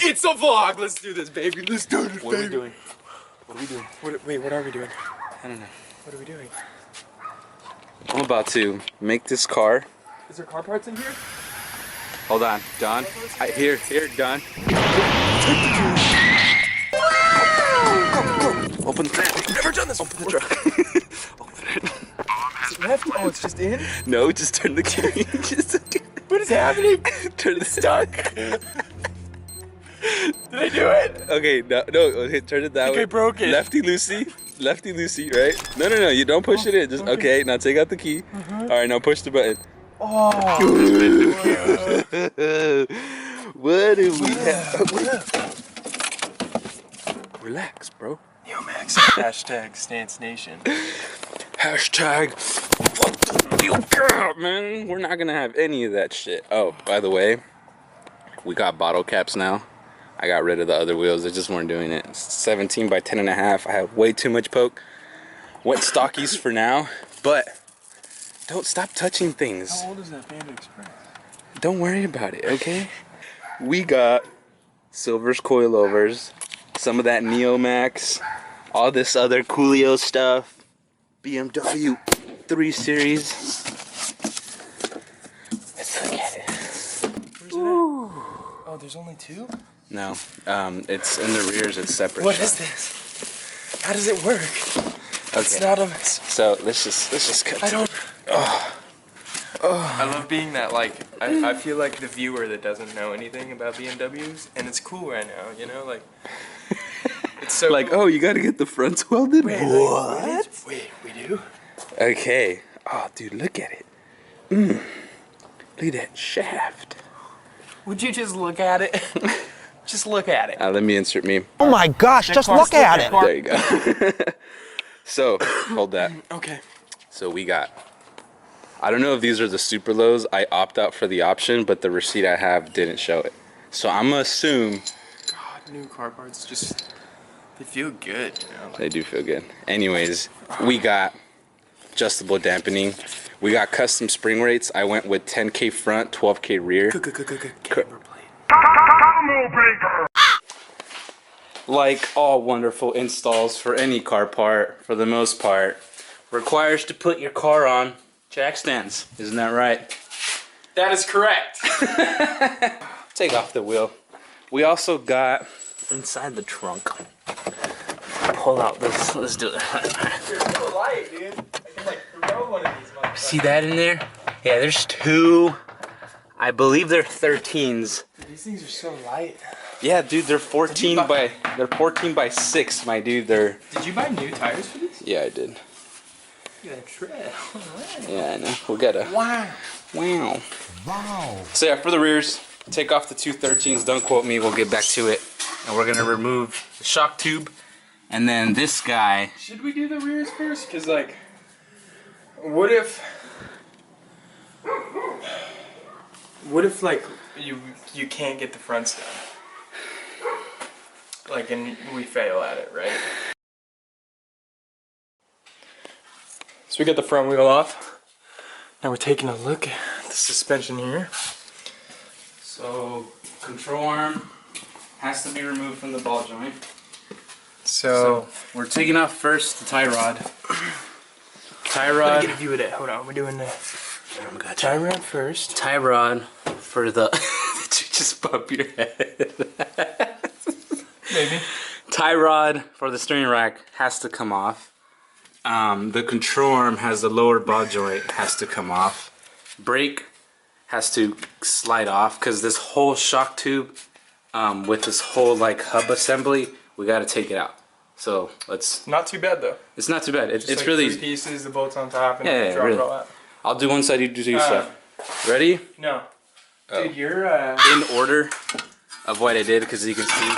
It's a vlog. Let's do this, baby. Let's do this, What are we doing? What are we doing? Wait, what are we doing? I don't know. What are we doing? I'm about to make this car. Is there car parts in here? Hold on, Don. Here, Don. Open the trunk. I've never done this. Open the truck. Open it. Is it left? Oh, it's just in? No, just turn the key. What is happening? Turn the stuck. Did I do it? Okay, no, okay, turn it that way. I broke it. Lefty loosey, right? No, you don't push it in. Just okay. Now take out the key. All right, now push the button. Oh. What do we have? Relax, bro. Neomax. Hashtag Stance Nation. Hashtag fuck the you got, man. We're not gonna have any of that shit. Oh, by the way, we got bottle caps now. I got rid of the other wheels. They just weren't doing it. 17 by 10.5. I have way too much poke. Went stockies for now, but don't stop touching things. How old is that Panda Express? Don't worry about it, okay? We got Silver's Coilovers, some of that Neomax, all this other Coolio stuff, BMW 3 Series. Let's look at it. Where's it at? Oh, there's only two? No, it's in the rears. It's separate. What is this? How does it work? Okay. It's not a. So let's just cut. I don't. Oh. I love being that, like, I feel like the viewer that doesn't know anything about BMWs, and it's cool right now, you know, like, it's so like, cool. oh, you gotta get the fronts welded? Wait, what? Wait, we do? Okay. Oh, dude, look at it. Look at that shaft. Would you just look at it? Just look at it. Let me insert me. Oh my gosh, just look at it. There you go. So, hold that. Okay. So we got, I don't know if these are the super lows. I opt out for the option, but the receipt I have didn't show it. So I'm gonna assume. God, new car parts just, they feel good, you know? Like, They do feel good. Anyways, we got adjustable dampening. We got custom spring rates. I went with 10K front, 12K rear. camber plate. Like all wonderful installs for any car part, for the most part, requires to put your car on jack stands. Isn't that right? That is correct. Take off the wheel. We also got inside the trunk. Pull out this. Let's do it. You're so light, dude. I can, like, throw one of these motherfuckers. See that in there? Yeah, there's two. I believe they're 13s. Dude, these things are so light. Yeah, dude, they're 14 by 6, my dude. They're. Did you buy new tires for these? Yeah, I did. Look at that tread. Yeah, I know. We'll get a. Wow. Wow. So yeah, for the rears, take off the two 13s. Don't quote me. We'll get back to it. And we're gonna remove the shock tube, and then this guy. Should we do the rears first? Cause like, what if like you can't get the fronts done? Like, and we fail at it, right? So we got the front wheel off. Now we're taking a look at the suspension here. So control arm has to be removed from the ball joint. So We're taking off first the tie rod. Tie let rod. me get a view of that. Hold on, we're doing the tie rod first. Tie rod for the. Did you just bump your head? Maybe. Tie rod for the steering rack has to come off. The control arm has the lower ball joint has to come off. Brake has to slide off because this whole shock tube with this whole like hub assembly, we got to take it out. So let's. Not too bad though. It's not too bad. It's Like really. 3 pieces, the bolts on top, and Yeah, drop really. it all out. I'll do one side, you do your stuff. Ready? No. Oh. Dude, you're In order of what I did, because you can see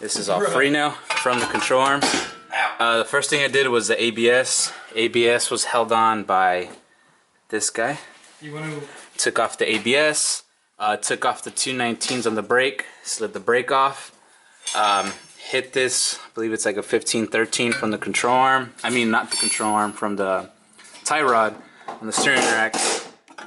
this is all free now from the control arm. The first thing I did was the ABS. ABS was held on by this guy. You want to? Took off the ABS. Took off the 219s on the brake. Slid the brake off. Hit this. I believe it's like a 15-13 from the control arm. I mean, not the control arm, from the tie rod on the steering rack.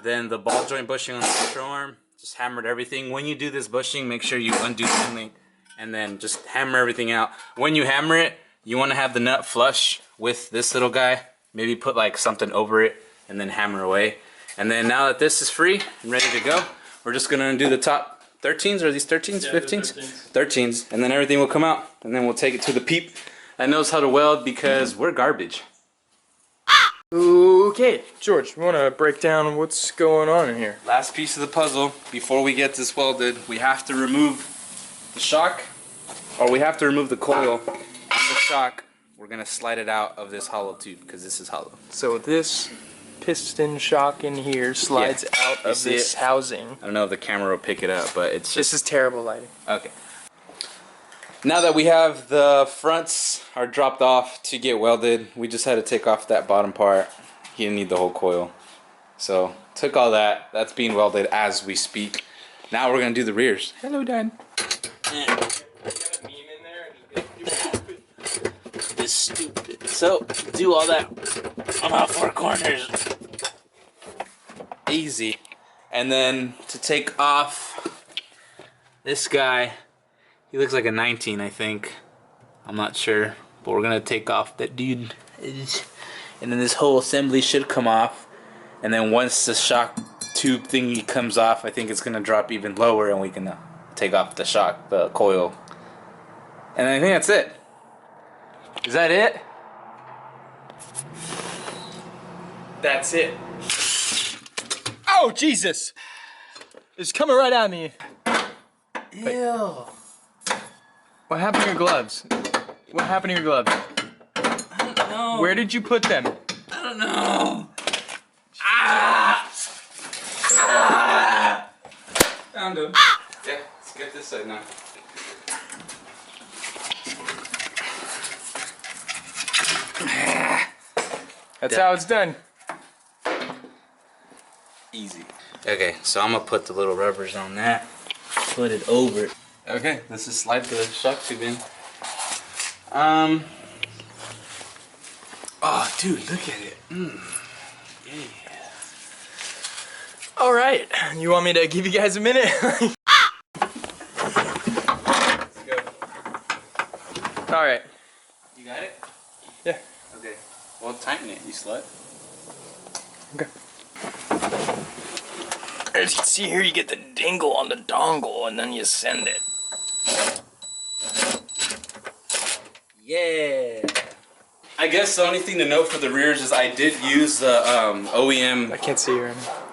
Then the ball joint bushing on the control arm. just hammered everything. When you do this bushing, make sure you undo the link and then just hammer everything out. When you hammer it, you want to have the nut flush with this little guy. Maybe put like something over it and then hammer away. And then now that this is free and ready to go, we're just gonna undo the top 13s, or these 13s, yeah, 15s? 13s, and then everything will come out. And then we'll take it to the peep that knows how to weld, because we're garbage. Okay, George, we want to break down what's going on in here. Last piece of the puzzle, before we get this welded, we have to remove the shock, or we have to remove the coil on the shock. We're gonna slide it out of this hollow tube, because this is hollow. So this piston shock in here slides out of this housing. I don't know if the camera will pick it up, but it's just... This is terrible lighting. Okay. Now that we have the fronts are dropped off to get welded, we just had to take off that bottom part. He didn't need the whole coil. So, took all that. That's being welded as we speak. Now we're gonna do the rears. Hello, Dad. It's stupid. So, do all that on all four corners. Easy. And then to take off this guy, he looks like a 19, I think. I'm not sure, but we're gonna take off that dude. And then this whole assembly should come off. And then once the shock tube thingy comes off, I think it's gonna drop even lower, and we can take off the shock, the coil. And I think that's it. Is that it? That's it. Oh, Jesus! It's coming right at me. Ew. What happened to your gloves? What happened to your gloves? I don't know. Where did you put them? I don't know. Ah! Ah! Found him. Yeah, let's get this side now. That's how it's done. Easy. Okay, so I'm gonna put the little rubbers on that. Put it over it. Okay, let's just slide the shock tube in. Oh, dude, look at it. Yeah. All right, you want me to give you guys a minute? Let's go. All right. You got it? Yeah. Okay. Well, tighten it, you slut. Okay. As you can see here, you get the dingle on the dongle, and then you send it. Yeah. I guess the only thing to note for the rears is I did use the OEM. I can't see you right now.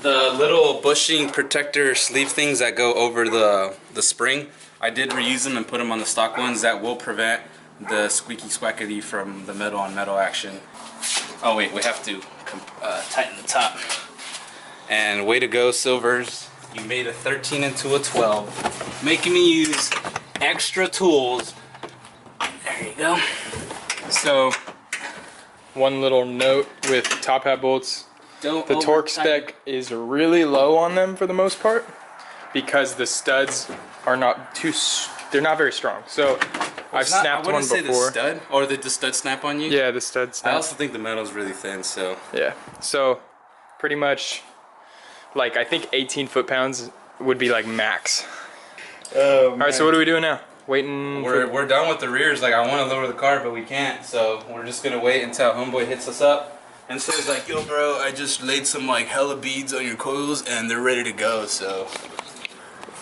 The little bushing protector sleeve things that go over the spring. I did reuse them and put them on the stock ones. That will prevent the squeaky squackity from the metal on metal action. Oh wait, we have to tighten the top. And way to go, Silvers. You made a 13 into a 12. Making me use extra tools. There you go. So, one little note with top hat bolts. Don't the torque spec is really low on them for the most part, because the studs are not they're not very strong. So I've snapped one before. The stud, or did the stud snap on you? Yeah, the stud snapped. I also think the metal's really thin, so. Yeah, so pretty much, like, I think 18 foot-pounds would be like max. Oh, all right, so what are we doing now? Waiting. We're done with the rears. Like, I want to lower the car, but we can't. So we're just gonna wait until homeboy hits us up and says like, "Yo, bro, I just laid some like hella beads on your coils, and they're ready to go." So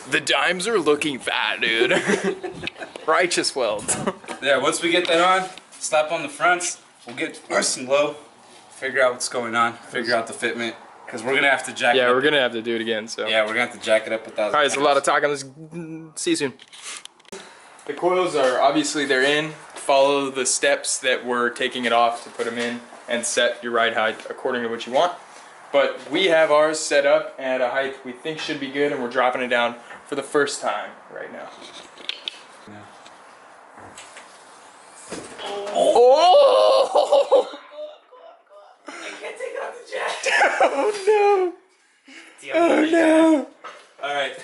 the dimes are looking fat, dude. Righteous weld. Yeah, once we get that on, slap on the fronts. We'll get nice and low. Figure out what's going on. Figure out the fitment. Because we're going to have to jack it up. Yeah, we're going to have to do it again, so. Yeah, we're going to have to jack it up 1,000 Alright, it's a lot of talking. Let's see you soon. The coils are, obviously they're in. Follow the steps that we're taking it off to put them in and set your ride height according to what you want. But we have ours set up at a height we think should be good, and we're dropping it down for the first time right now. Yeah. Oh! I can't take off the jack. Oh no! Oh no! Alright.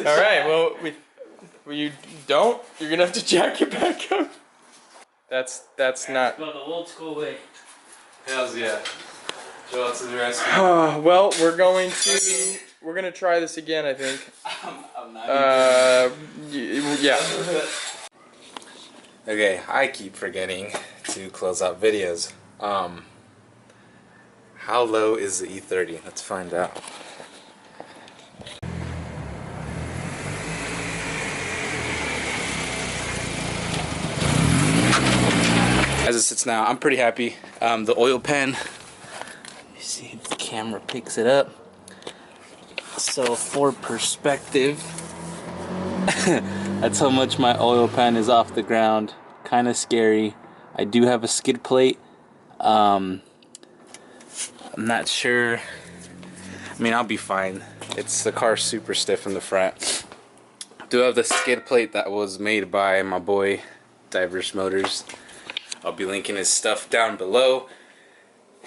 Alright, well, you don't? You're gonna have to jack it back up. That's not. Go the old school way. Hells yeah. Joel to the rescue. Well, we're gonna try this again, I think. I'm not Yeah. Okay, I keep forgetting to close out videos. How low is the E30? Let's find out. As it sits now, I'm pretty happy. The oil pan, let me see if the camera picks it up. So for perspective, that's how much my oil pan is off the ground. Kind of scary. I do have a skid plate. I'm not sure. I mean, I'll be fine. The car's super stiff in the front. I do have the skid plate that was made by my boy Diverse Motors. I'll be linking his stuff down below.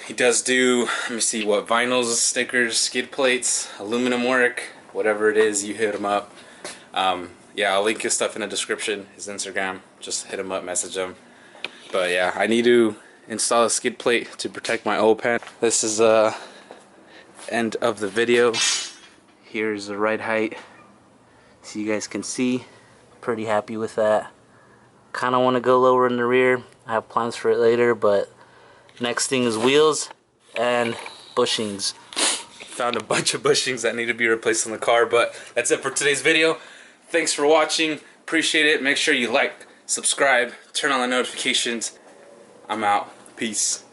He does do, let me see, what, vinyls, stickers, skid plates, aluminum work, whatever it is, you hit him up. Yeah, I'll link his stuff in the description, his Instagram. Just hit him up, message him. But yeah, I need to install a skid plate to protect my oil pan. This is end of the video. Here's the ride height, so you guys can see. Pretty happy with that. Kind of want to go lower in the rear. I have plans for it later, but next thing is wheels and bushings. Found a bunch of bushings that need to be replaced on the car, but that's it for today's video. Thanks for watching. Appreciate it. Make sure you like, subscribe, turn on the notifications. I'm out. Peace.